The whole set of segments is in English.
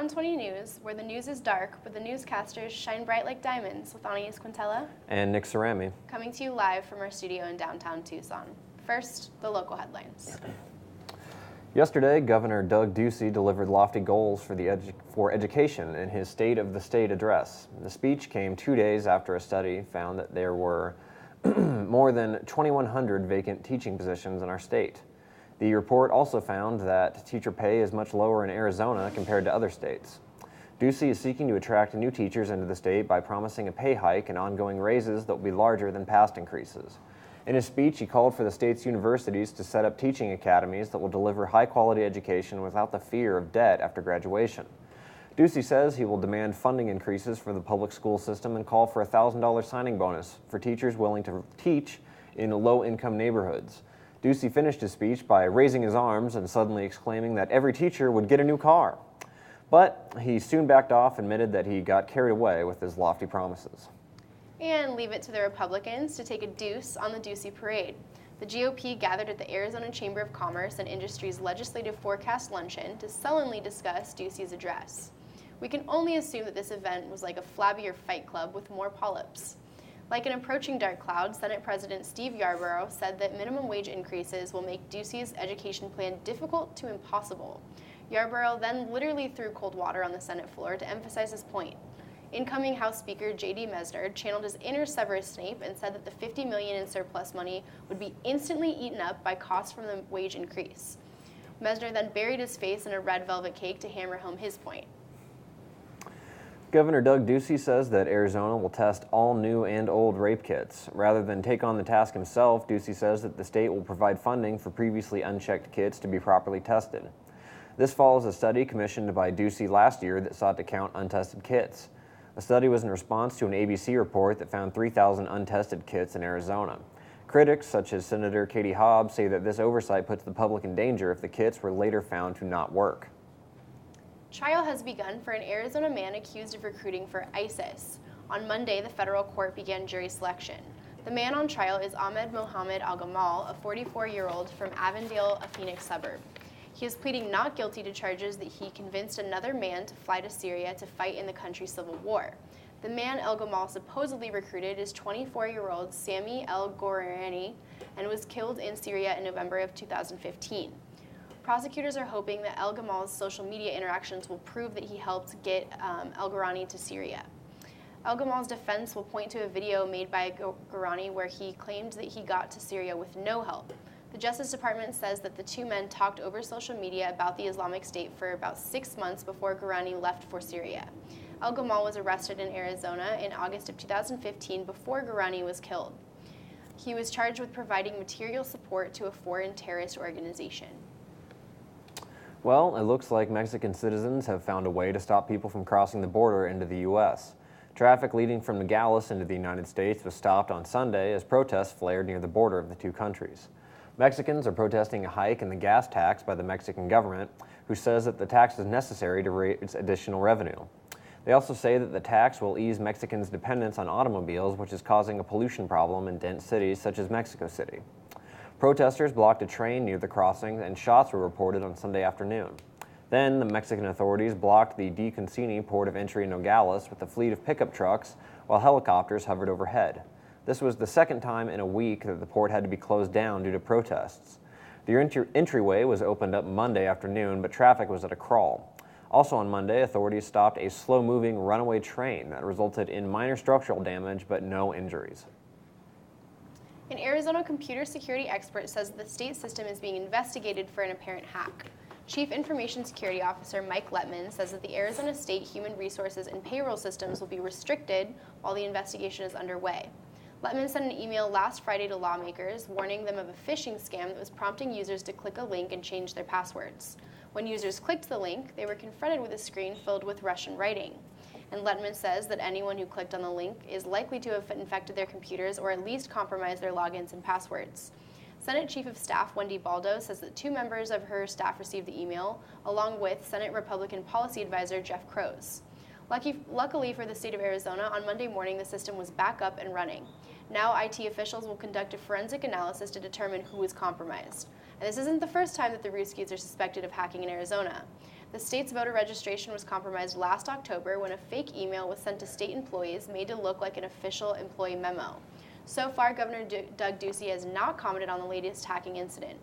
On 20 News, where the news is dark, but the newscasters shine bright like diamonds, with Anais Quintela and Nick Cerami, coming to you live from our studio in downtown Tucson. First, the local headlines. Yesterday, Governor Doug Ducey delivered lofty goals for education in his State of the State address. The speech came 2 days after a study found that there were more than 2,100 vacant teaching positions in our state. The report also found that teacher pay is much lower in Arizona compared to other states. Ducey is seeking to attract new teachers into the state by promising a pay hike and ongoing raises that will be larger than past increases. In his speech, he called for the state's universities to set up teaching academies that will deliver high-quality education without the fear of debt after graduation. Ducey says he will demand funding increases for the public school system and call for a $1,000 signing bonus for teachers willing to teach in low-income neighborhoods. Ducey finished his speech by raising his arms and suddenly exclaiming that every teacher would get a new car. But he soon backed off and admitted that he got carried away with his lofty promises. And leave it to the Republicans to take a deuce on the Ducey parade. The GOP gathered at the Arizona Chamber of Commerce and Industry's Legislative Forecast Luncheon to sullenly discuss Ducey's address. We can only assume that this event was like a flabbier fight club with more polyps. Like an approaching dark cloud, Senate President Steve Yarborough said that minimum wage increases will make Ducey's education plan difficult to impossible. Yarborough then literally threw cold water on the Senate floor to emphasize his point. Incoming House Speaker J.D. Mesner channeled his inner Severus Snape and said that the $50 million in surplus money would be instantly eaten up by costs from the wage increase. Mesner then buried his face in a red velvet cake to hammer home his point. Governor Doug Ducey says that Arizona will test all new and old rape kits. Rather than take on the task himself, Ducey says that the state will provide funding for previously unchecked kits to be properly tested. This follows a study commissioned by Ducey last year that sought to count untested kits. The study was in response to an ABC report that found 3,000 untested kits in Arizona. Critics, such as Senator Katie Hobbs, say that this oversight puts the public in danger if the kits were later found to not work. Trial has begun for an Arizona man accused of recruiting for ISIS. On Monday, the federal court began jury selection. The man on trial is Ahmed Mohammed Al-Gamal, a 44-year-old from Avondale, a Phoenix suburb. He is pleading not guilty to charges that he convinced another man to fly to Syria to fight in the country's civil war. The man El-Gamal supposedly recruited is 24-year-old Sami El-Gorani and was killed in Syria in November of 2015. Prosecutors are hoping that El-Gamal's social media interactions will prove that he helped get El-Gorani to Syria. El-Gamal's defense will point to a video made by Gorani where he claimed that he got to Syria with no help. The Justice Department says that the two men talked over social media about the Islamic State for about 6 months before Gorani left for Syria. El-Gamal was arrested in Arizona in August of 2015 before Gorani was killed. He was charged with providing material support to a foreign terrorist organization. Well, it looks like Mexican citizens have found a way to stop people from crossing the border into the U.S. Traffic leading from Nogales into the United States was stopped on Sunday as protests flared near the border of the two countries. Mexicans are protesting a hike in the gas tax by the Mexican government, who says that the tax is necessary to raise additional revenue. They also say that the tax will ease Mexicans' dependence on automobiles, which is causing a pollution problem in dense cities such as Mexico City. Protesters blocked a train near the crossing, and shots were reported on Sunday afternoon. Then, the Mexican authorities blocked the De Concini port of entry in Nogales with a fleet of pickup trucks while helicopters hovered overhead. This was the second time in a week that the port had to be closed down due to protests. The entryway was opened up Monday afternoon, but traffic was at a crawl. Also on Monday, authorities stopped a slow-moving runaway train that resulted in minor structural damage but no injuries. An Arizona computer security expert says the state system is being investigated for an apparent hack. Chief Information Security Officer Mike Letman says that the Arizona State Human Resources and Payroll systems will be restricted while the investigation is underway. Letman sent an email last Friday to lawmakers warning them of a phishing scam that was prompting users to click a link and change their passwords. When users clicked the link, they were confronted with a screen filled with Russian writing. And Letman says that anyone who clicked on the link is likely to have infected their computers or at least compromised their logins and passwords. Senate Chief of Staff Wendy Baldo says that 2 members of her staff received the email, along with Senate Republican Policy Advisor Jeff Crows. Luckily for the state of Arizona, on Monday morning the system was back up and running. Now IT officials will conduct a forensic analysis to determine who was compromised. And this isn't the first time that the Ruskies are suspected of hacking in Arizona. The state's voter registration was compromised last October when a fake email was sent to state employees made to look like an official employee memo. So far, Governor Doug Ducey has not commented on the latest hacking incident.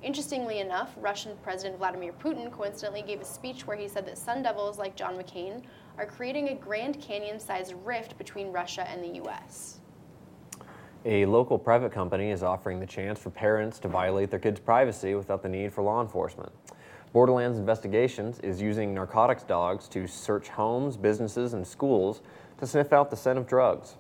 Interestingly enough, Russian President Vladimir Putin coincidentally gave a speech where he said that Sun Devils like John McCain are creating a Grand Canyon-sized rift between Russia and the U.S. A local private company is offering the chance for parents to violate their kids' privacy without the need for law enforcement. Borderlands Investigations is using narcotics dogs to search homes, businesses, and schools to sniff out the scent of drugs.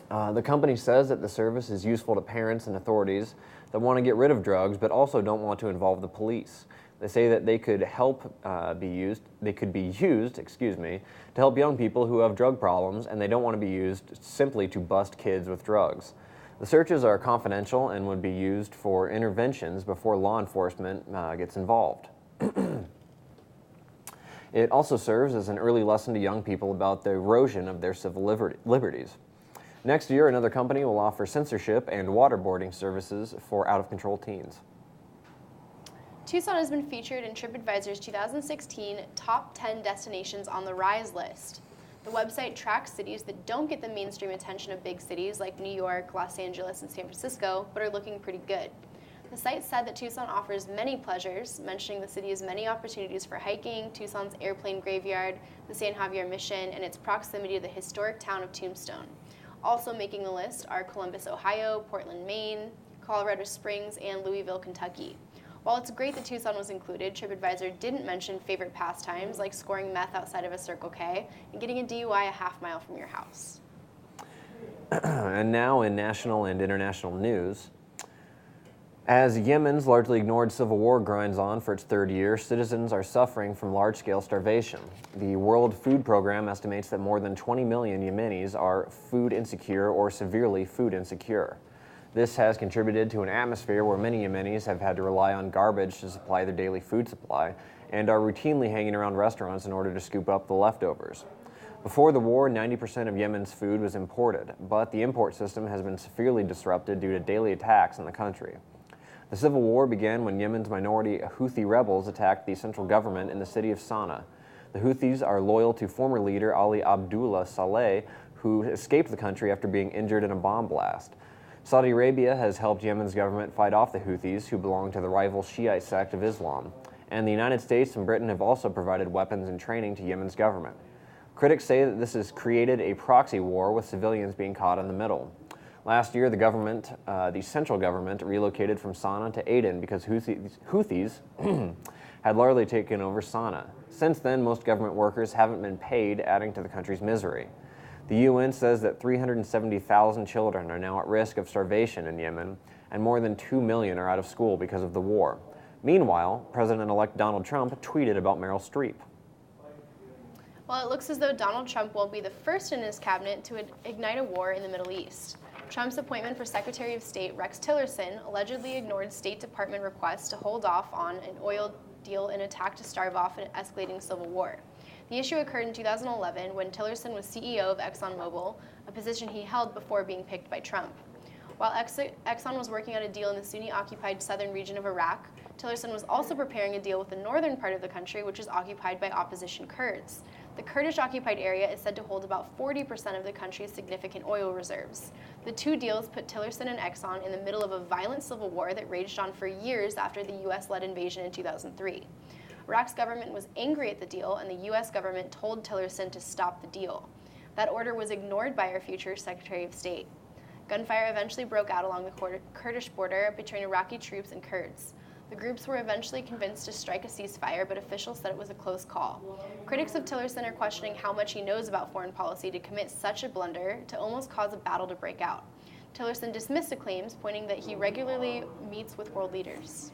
The company says that the service is useful to parents and authorities that want to get rid of drugs but also don't want to involve the police. They say that they could be used to help young people who have drug problems, and they don't want to be used simply to bust kids with drugs. The searches are confidential and would be used for interventions before law enforcement gets involved. It also serves as an early lesson to young people about the erosion of their civil liberties. Next year, another company will offer censorship and waterboarding services for out-of-control teens. Tucson has been featured in TripAdvisor's 2016 Top 10 Destinations on the Rise list. The website tracks cities that don't get the mainstream attention of big cities like New York, Los Angeles, and San Francisco, but are looking pretty good. The site said that Tucson offers many pleasures, mentioning the city's many opportunities for hiking, Tucson's airplane graveyard, the San Javier Mission, and its proximity to the historic town of Tombstone. Also making the list are Columbus, Ohio, Portland, Maine, Colorado Springs, and Louisville, Kentucky. While it's great that Tucson was included, TripAdvisor didn't mention favorite pastimes like scoring meth outside of a Circle K and getting a DUI a half mile from your house. And now in national and international news, as Yemen's largely ignored civil war grinds on for its third year, citizens are suffering from large-scale starvation. The World Food Program estimates that more than 20 million Yemenis are food insecure or severely food insecure. This has contributed to an atmosphere where many Yemenis have had to rely on garbage to supply their daily food supply and are routinely hanging around restaurants in order to scoop up the leftovers. Before the war, 90% of Yemen's food was imported, but the import system has been severely disrupted due to daily attacks in the country. The civil war began when Yemen's minority Houthi rebels attacked the central government in the city of Sana'a. The Houthis are loyal to former leader Ali Abdullah Saleh, who escaped the country after being injured in a bomb blast. Saudi Arabia has helped Yemen's government fight off the Houthis, who belong to the rival Shiite sect of Islam. And the United States and Britain have also provided weapons and training to Yemen's government. Critics say that this has created a proxy war with civilians being caught in the middle. Last year, the central government relocated from Sana'a to Aden because Houthis had largely taken over Sana'a. Since then, most government workers haven't been paid, adding to the country's misery. The UN says that 370,000 children are now at risk of starvation in Yemen, and more than 2 million are out of school because of the war. Meanwhile, President-elect Donald Trump tweeted about Meryl Streep. Well, it looks as though Donald Trump won't be the first in his cabinet to ignite a war in the Middle East. Trump's appointment for Secretary of State Rex Tillerson allegedly ignored State Department requests to hold off on an oil deal in an attack to starve off an escalating civil war. The issue occurred in 2011 when Tillerson was CEO of ExxonMobil, a position he held before being picked by Trump. While Exxon was working on a deal in the Sunni-occupied southern region of Iraq, Tillerson was also preparing a deal with the northern part of the country, which is occupied by opposition Kurds. The Kurdish-occupied area is said to hold about 40% of the country's significant oil reserves. The two deals put Tillerson and Exxon in the middle of a violent civil war that raged on for years after the U.S.-led invasion in 2003. Iraq's government was angry at the deal, and the U.S. government told Tillerson to stop the deal. That order was ignored by our future Secretary of State. Gunfire eventually broke out along the Kurdish border between Iraqi troops and Kurds. The groups were eventually convinced to strike a ceasefire, but officials said it was a close call. Critics of Tillerson are questioning how much he knows about foreign policy to commit such a blunder to almost cause a battle to break out. Tillerson dismissed the claims, pointing that he regularly meets with world leaders.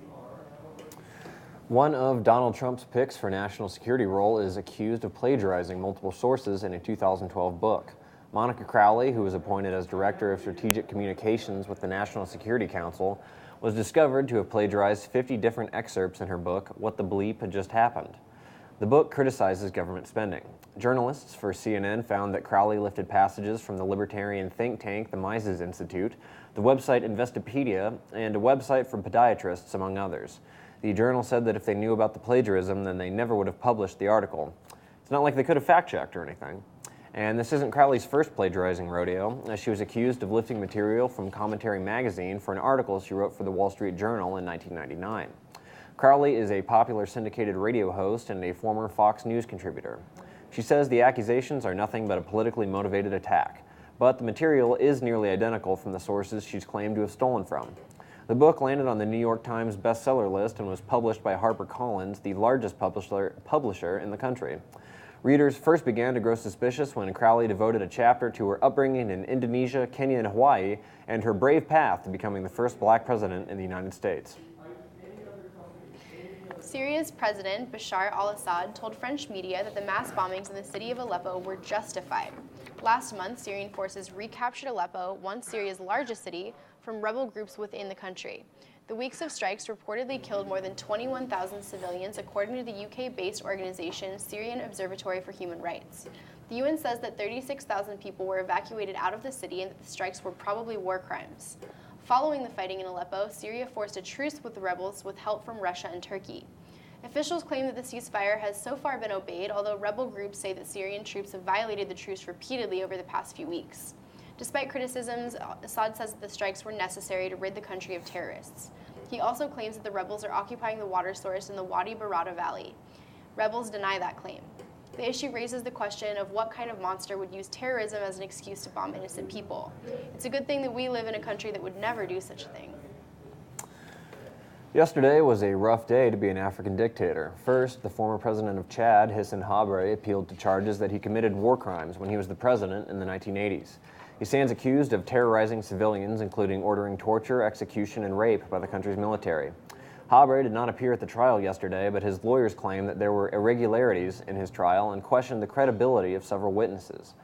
One of Donald Trump's picks for national security role is accused of plagiarizing multiple sources in a 2012 book. Monica Crowley, who was appointed as Director of Strategic Communications with the National Security Council, was discovered to have plagiarized 50 different excerpts in her book, What the Bleep Had Just Happened. The book criticizes government spending. Journalists for CNN found that Crowley lifted passages from the libertarian think tank, the Mises Institute, the website Investopedia, and a website for podiatrists, among others. The journal said that if they knew about the plagiarism, then they never would have published the article. It's not like they could have fact-checked or anything. And this isn't Crowley's first plagiarizing rodeo, as she was accused of lifting material from Commentary magazine for an article she wrote for the Wall Street Journal in 1999. Crowley is a popular syndicated radio host and a former Fox News contributor. She says the accusations are nothing but a politically motivated attack, but the material is nearly identical from the sources she's claimed to have stolen from. The book landed on the New York Times bestseller list and was published by HarperCollins, the largest publisher in the country. Readers first began to grow suspicious when Crowley devoted a chapter to her upbringing in Indonesia, Kenya, and Hawaii, and her brave path to becoming the first black president in the United States. Syria's President Bashar al-Assad told French media that the mass bombings in the city of Aleppo were justified. Last month, Syrian forces recaptured Aleppo, once Syria's largest city, from rebel groups within the country. The weeks of strikes reportedly killed more than 21,000 civilians, according to the UK-based organization Syrian Observatory for Human Rights. The UN says that 36,000 people were evacuated out of the city and that the strikes were probably war crimes. Following the fighting in Aleppo, Syria forced a truce with the rebels with help from Russia and Turkey. Officials claim that the ceasefire has so far been obeyed, although rebel groups say that Syrian troops have violated the truce repeatedly over the past few weeks. Despite criticisms, Assad says that the strikes were necessary to rid the country of terrorists. He also claims that the rebels are occupying the water source in the Wadi Barada Valley. Rebels deny that claim. The issue raises the question of what kind of monster would use terrorism as an excuse to bomb innocent people. It's a good thing that we live in a country that would never do such a thing. Yesterday was a rough day to be an African dictator. First, the former president of Chad, Hissène Habré, appealed to charges that he committed war crimes when he was the president in the 1980s. He stands accused of terrorizing civilians, including ordering torture, execution, and rape by the country's military. Habré did not appear at the trial yesterday, but his lawyers claim that there were irregularities in his trial and questioned the credibility of several witnesses.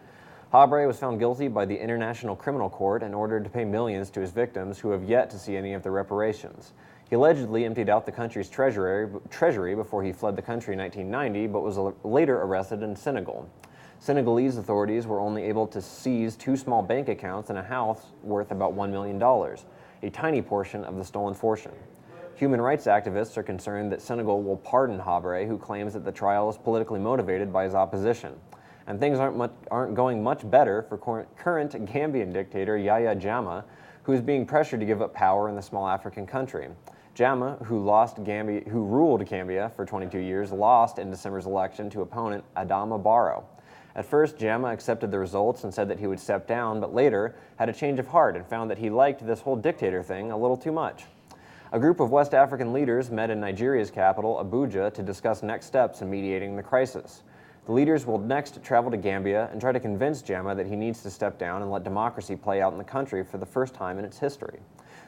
Habré was found guilty by the International Criminal Court and ordered to pay millions to his victims who have yet to see any of the reparations. He allegedly emptied out the country's treasury before he fled the country in 1990, but was later arrested in Senegal. Senegalese authorities were only able to seize 2 small bank accounts and a house worth about $1 million, a tiny portion of the stolen fortune. Human rights activists are concerned that Senegal will pardon Habré, who claims that the trial is politically motivated by his opposition. And things aren't going much better for current Gambian dictator Yahya Jammeh, who is being pressured to give up power in the small African country. Jammeh, who ruled Gambia for 22 years, lost in December's election to opponent Adama Barrow. At first, Jammeh accepted the results and said that he would step down, but later had a change of heart and found that he liked this whole dictator thing a little too much. A group of West African leaders met in Nigeria's capital, Abuja, to discuss next steps in mediating the crisis. The leaders will next travel to Gambia and try to convince Jammeh that he needs to step down and let democracy play out in the country for the first time in its history.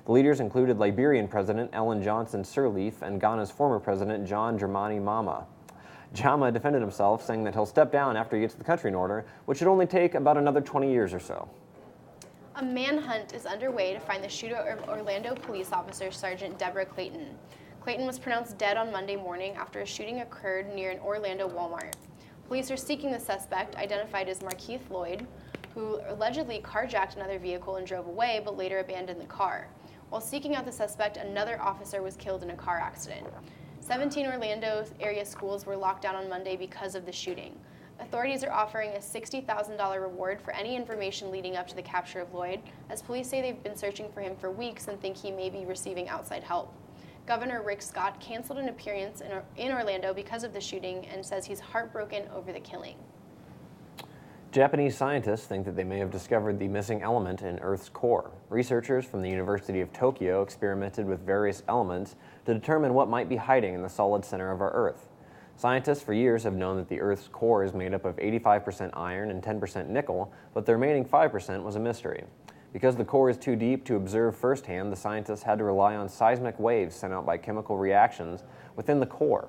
The leaders included Liberian President Ellen Johnson Sirleaf and Ghana's former President John Dramani Mahama. Jammeh defended himself, saying that he'll step down after he gets the country in order, which should only take about another 20 years or so. A manhunt is underway to find the shooter of Orlando police officer Sergeant Deborah Clayton. Clayton was pronounced dead on Monday morning after a shooting occurred near an Orlando Walmart. Police are seeking the suspect, identified as Markeith Lloyd, who allegedly carjacked another vehicle and drove away, but later abandoned the car. While seeking out the suspect, another officer was killed in a car accident. 17 Orlando area schools were locked down on Monday because of the shooting. Authorities are offering a $60,000 reward for any information leading up to the capture of Lloyd, as police say they've been searching for him for weeks and think he may be receiving outside help. Governor Rick Scott canceled an appearance in Orlando because of the shooting and says he's heartbroken over the killing. Japanese scientists think that they may have discovered the missing element in Earth's core. Researchers from the University of Tokyo experimented with various elements to determine what might be hiding in the solid center of our Earth. Scientists for years have known that the Earth's core is made up of 85% iron and 10% nickel, but the remaining 5% was a mystery. Because the core is too deep to observe firsthand, the scientists had to rely on seismic waves sent out by chemical reactions within the core.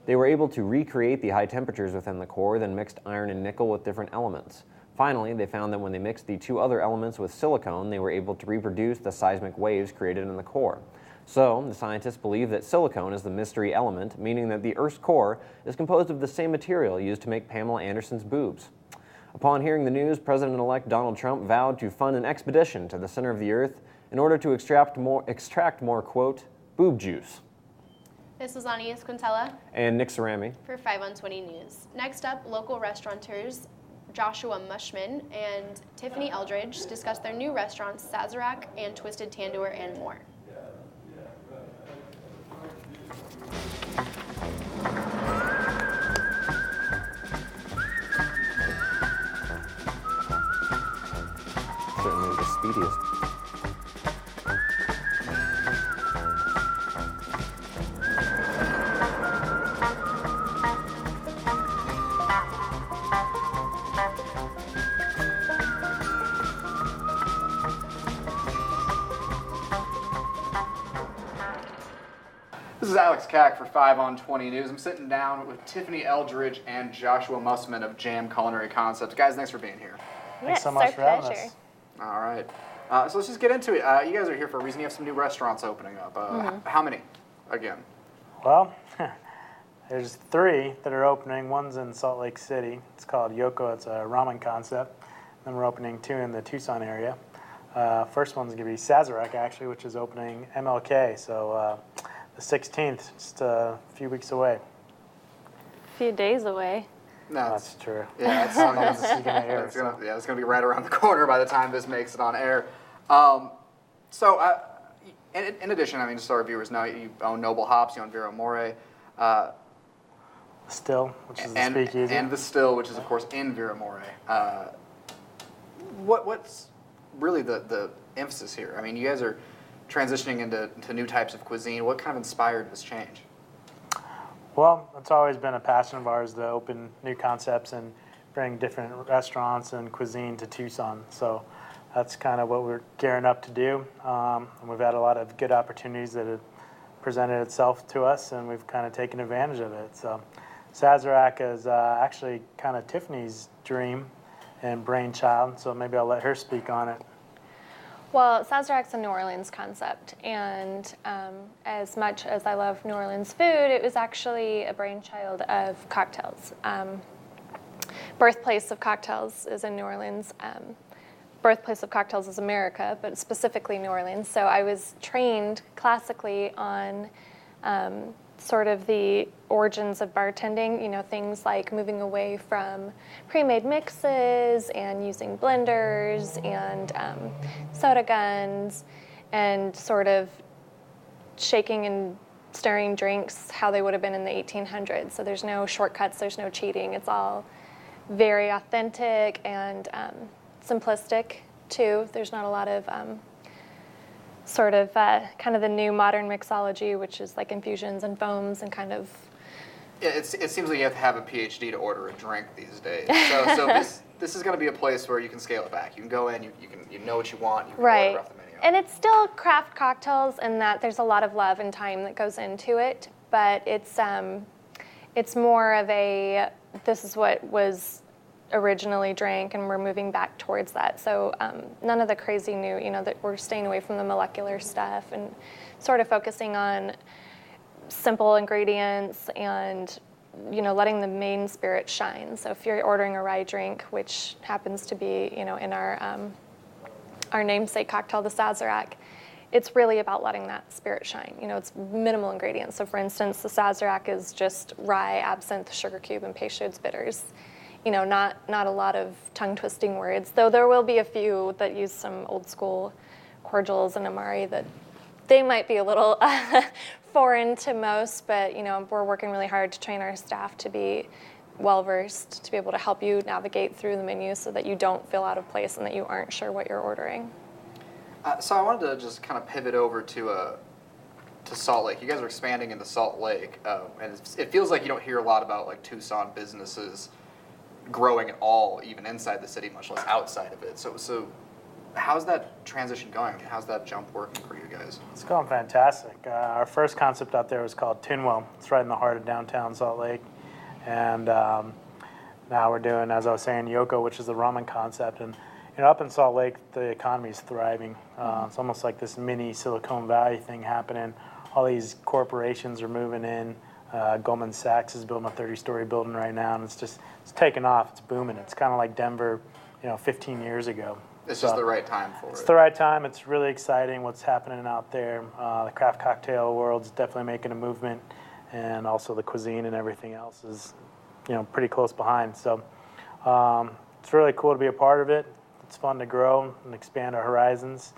They were able to recreate the high temperatures within the core, then mixed iron and nickel with different elements. Finally, they found that when they mixed the 2 other elements with silicone, they were able to reproduce the seismic waves created in the core. So, the scientists believe that silicone is the mystery element, meaning that the Earth's core is composed of the same material used to make Pamela Anderson's boobs. Upon hearing the news, President-elect Donald Trump vowed to fund an expedition to the center of the Earth in order to extract more, quote, boob juice. This is Anais Quintela. And Nick Cerami. For 5 on 20 News. Next up, local restaurateurs Joshua Mushman and Tiffany Eldridge discuss their new restaurants, Sazerac and Twisted Tandoor, and more. Certainly the speediest. This is Alex Cack for 5 on 20 News. I'm sitting down with Tiffany Eldridge and Joshua Mussman of Jam Culinary Concepts. Guys, thanks for being here. Thanks so much for having us. All right. So let's just get into it. You guys are here for a reason. You have some new restaurants opening up. How many, again? Well, there's 3 that are opening. One's in Salt Lake City. It's called Yoko. It's a ramen concept. Then we're opening 2 in the Tucson area. First one's going to be Sazerac, actually, which is opening MLK. So the 16th, just a few weeks away. A few days away. No, That's true. Yeah, it's going to be right around the corner by the time this makes it on air. In addition, I mean, just so our viewers know, you own Noble Hops, you own Vera More. Still, which is the speakeasy. And the Still, which is, of course, in Vera More. What's really the emphasis here? I mean, you guys are transitioning into new types of cuisine. What kind of inspired this change? Well, it's always been a passion of ours to open new concepts and bring different restaurants and cuisine to Tucson. So that's kind of what we're gearing up to do. And we've had a lot of good opportunities that have presented itself to us, and we've kind of taken advantage of it. So Sazerac is actually kind of Tiffany's dream and brainchild, so maybe I'll let her speak on it. Well, Sazerac's a New Orleans concept, and as much as I love New Orleans food, it was actually a brainchild of cocktails. Birthplace of cocktails is in New Orleans. Birthplace of cocktails is America, but specifically New Orleans. So I was trained classically on sort of the origins of bartending, you know, things like moving away from pre-made mixes and using blenders and soda guns and sort of shaking and stirring drinks how they would have been in the 1800s. So there's no shortcuts, there's no cheating. It's all very authentic and simplistic too. There's not a lot of sort of kind of the new modern mixology, which is like infusions and foams and kind of. Yeah, it seems like you have to have a PhD to order a drink these days. So this is going to be a place where you can scale it back. You can go in, you know what you want, you can order off the menu. And it's still craft cocktails, and that there's a lot of love and time that goes into it. But it's more of a this is what was originally drank, and we're moving back towards that. So none of the crazy new, you know, that we're staying away from the molecular stuff and sort of focusing on simple ingredients and, you know, letting the main spirit shine. So if you're ordering a rye drink, which happens to be, you know, in our namesake cocktail, the Sazerac, it's really about letting that spirit shine. You know, it's minimal ingredients. So for instance, the Sazerac is just rye, absinthe, sugar cube, and Peychaud's bitters. You know, not a lot of tongue-twisting words, though there will be a few that use some old school cordials and amari that they might be a little foreign to most, but, you know, we're working really hard to train our staff to be well-versed, to be able to help you navigate through the menu so that you don't feel out of place and that you aren't sure what you're ordering. So I wanted to just kind of pivot over to Salt Lake. You guys are expanding into Salt Lake, and it feels like you don't hear a lot about like Tucson businesses growing at all, even inside the city, much less outside of it. So how's that transition going? How's that jump working for you guys? It's going fantastic. Our first concept out there was called Tinwell. It's right in the heart of downtown Salt Lake. And now we're doing, as I was saying, Yoko, which is the ramen concept. And you know, up in Salt Lake, the economy is thriving. It's almost like this mini Silicon Valley thing happening. All these corporations are moving in. Goldman Sachs is building a 30-story building right now, and it's taking off. It's booming. It's kind of like Denver, 15 years ago. It's just the right time for it. It's the right time. It's really exciting what's happening out there. The craft cocktail world's definitely making a movement. and also the cuisine and everything else is, pretty close behind. So it's really cool to be a part of it. It's fun to grow and expand our horizons,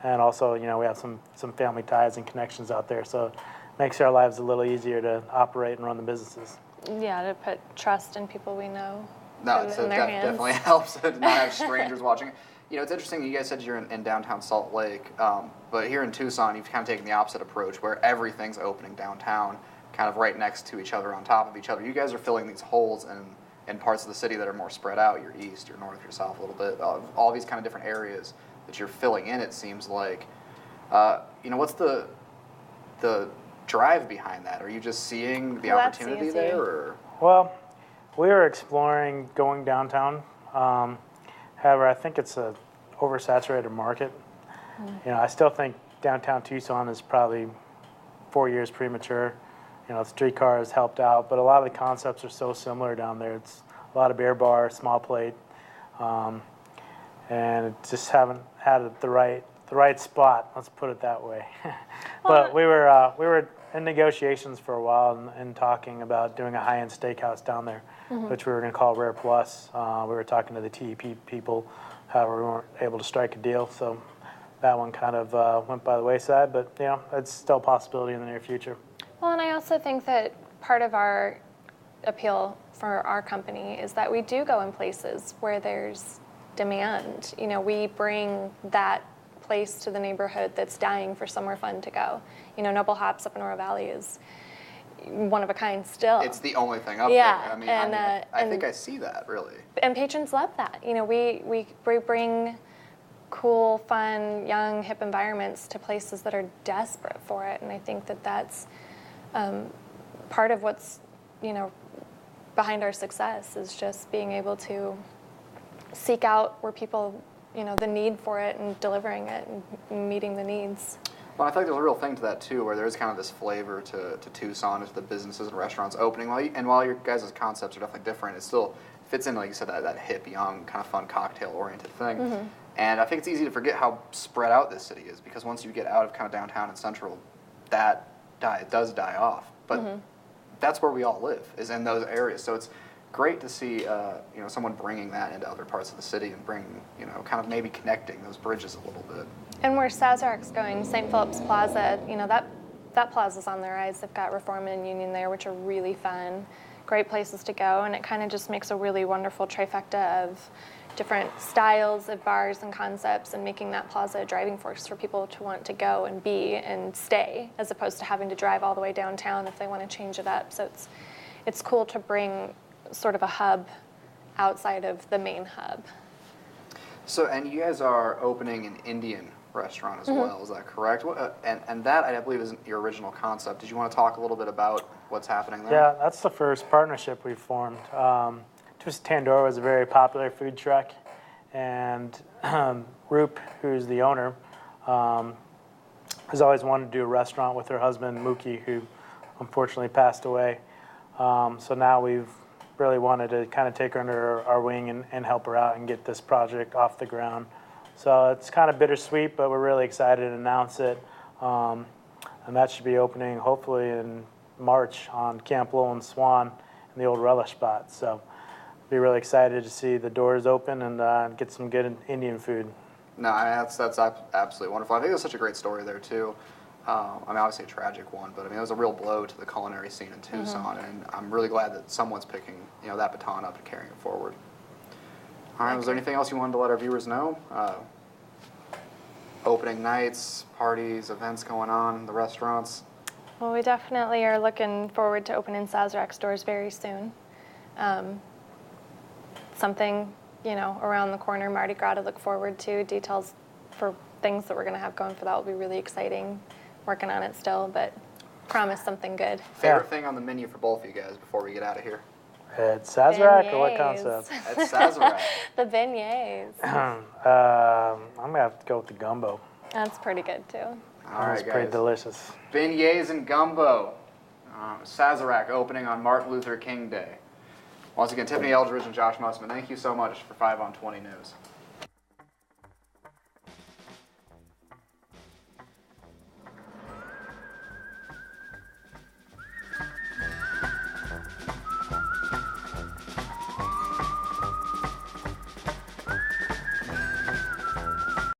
and also, we have some family ties and connections out there, so it makes our lives a little easier to operate and run the businesses. Yeah, to put trust in people we know. No, in it their hands. definitely helps to not have strangers watching. It's interesting, you guys said you're in downtown Salt Lake, but here in Tucson, you've kind of taken the opposite approach where everything's opening downtown, kind of right next to each other, on top of each other. You guys are filling these holes in parts of the city that are more spread out, your east, your north, your south a little bit, all these kind of different areas that you're filling in, it seems like. What's the drive behind that? Are you just seeing the opportunity there? Or? Well, we are exploring going downtown. However, I think it's a oversaturated market. I still think downtown Tucson is probably 4 years premature. The streetcar has helped out, but a lot of the concepts are so similar down there. It's a lot of beer bar, small plate, and it just haven't had the right spot. Let's put it that way. But we were in negotiations for a while and talking about doing a high-end steakhouse down there, which we were going to call Rare Plus. We were talking to the TEP people, however, we weren't able to strike a deal, so that one kind of went by the wayside, but it's still a possibility in the near future. Well, and I also think that part of our appeal for our company is that we do go in places where there's demand. We bring that place to the neighborhood that's dying for somewhere fun to go. Noble Hops up in Oro Valley is one of a kind still. It's the only thing up there. I think I see that, really. And patrons love that. We bring cool, fun, young, hip environments to places that are desperate for it, and I think that that's part of what's, behind our success is just being able to seek out where people, the need for it and delivering it and meeting the needs. Well, I think there's a real thing to that, too, where there's kind of this flavor to Tucson, to the businesses and restaurants opening. While your guys' concepts are definitely different, it still fits in, like you said, that hip, young, kind of fun, cocktail-oriented thing. And I think it's easy to forget how spread out this city is, because once you get out of kind of downtown and central, that does die off. But that's where we all live, is in those areas. So it's great to see someone bringing that into other parts of the city and bringing, kind of maybe connecting those bridges a little bit. And where Sazerac's going, St. Philip's Plaza, that plaza's on the rise. They've got Reform and Union there, which are really fun, great places to go, and it kind of just makes a really wonderful trifecta of different styles of bars and concepts, and making that plaza a driving force for people to want to go and be and stay, as opposed to having to drive all the way downtown if they want to change it up. So it's cool to bring sort of a hub outside of the main hub. So, and you guys are opening an Indian restaurant as well, is that correct? And that, I believe, is your original concept. Did you want to talk a little bit about what's happening there? Yeah, that's the first partnership we formed. Twisted Tandoor was a very popular food truck, and Roop, who's the owner, has always wanted to do a restaurant with her husband, Mookie, who unfortunately passed away. So now we've really wanted to kind of take her under our wing and help her out and get this project off the ground. So it's kind of bittersweet, but we're really excited to announce it. And that should be opening hopefully in March on Camp Lowell and Swan in the old relish spot. So be really excited to see the doors open and get some good Indian food. No, that's absolutely wonderful. I think that's such a great story there too. Obviously a tragic one, but it was a real blow to the culinary scene in Tucson, and I'm really glad that someone's picking that baton up and carrying it forward. All right, was there anything else you wanted to let our viewers know? Opening nights, parties, events going on, the restaurants? Well, we definitely are looking forward to opening Sazerac stores very soon. Something, around the corner, Mardi Gras to look forward to. Details for things that we're going to have going for that will be really exciting. Working on it still, but promise something good. Favorite thing on the menu for both of you guys before we get out of here? It's Sazerac or what concept? It's Sazerac. The beignets. I'm going to have to go with the gumbo. That's pretty good, too. All right, It's pretty delicious. Beignets and gumbo. Sazerac opening on Martin Luther King Day. Once again, Tiffany Eldridge and Josh Mussman, thank you so much for 5 on 20 News.